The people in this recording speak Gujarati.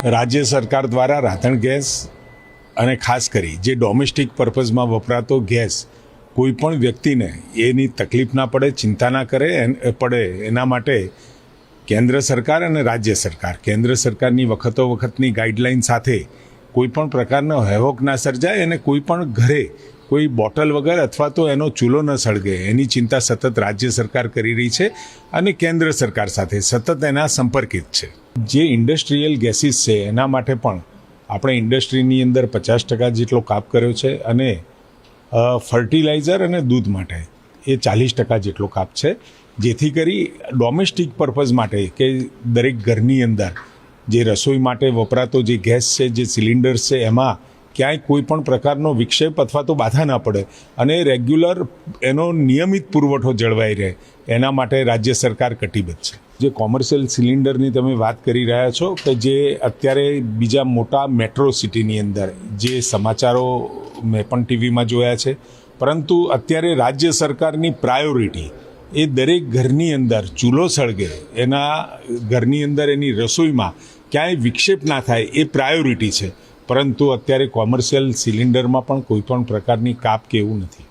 રાજ્ય સરકાર દ્વારા રાંધણ ગેસ અને ખાસ કરી જે ડોમેસ્ટિક પર્પઝમાં વપરાતો ગેસ કોઈ પણ વ્યક્તિને એની તકલીફ ના પડે, ચિંતા ના પડે એના માટે કેન્દ્ર સરકાર અને રાજ્ય સરકાર કેન્દ્ર સરકારની વખતની ગાઈડલાઈન સાથે કોઈ પણ પ્રકારનો હેવોક ના સર્જાય અને કોઈ પણ ઘરે કોઈ બોટલ વગર અથવા તો એનો ચૂલો ન સળગે એની ચિંતા સતત રાજ્ય સરકાર કરી રહી છે અને કેન્દ્ર સરકાર સાથે સતત એના સંપર્કિત છે. જે ઇન્ડસ્ટ્રીયલ ગેસીસ છે એના માટે પણ આપણે ઇન્ડસ્ટ્રીની અંદર 50% જેટલો કાપ કર્યો છે અને ફર્ટિલાઇઝર અને દૂધ માટે એ 40% જેટલો કાપ છે, જેથી કરી ડોમેસ્ટિક પર્પઝ માટે કે દરેક ઘરની અંદર જે રસોઈ માટે વપરાતો જે ગેસ છે, જે સિલિન્ડર્સ છે, એમાં ક્યાંય કોઈ પણ પ્રકારનો વિક્ષેપ અથવા તો બાધા ના પડે અને રેગ્યુલર એનો નિયમિત પુરવઠો જળવાઈ રહે એના માટે રાજ્ય સરકાર કટિબદ્ધ છે. જે કોમર્શિયલ સિલિન્ડરની તમે વાત કરી રહ્યા છો કે જે અત્યારે બીજા મોટા મેટ્રો સિટીની અંદર જે સમાચારો મેં પણ ટીવીમાં જોયા છે, પરંતુ અત્યારે રાજ્ય સરકારની પ્રાયોરિટી એ દરેક ઘરની અંદર ચૂલો સળગે, એના ઘરની અંદર એની રસોઈમાં ક્યાંય વિક્ષેપ ના થાય એ પ્રાયોરિટી છે. પરંતુ અત્યારે કોમર્શિયલ સિલિન્ડરમાં પણ કોઈ પણ પ્રકારની કાપ કે એવું નથી.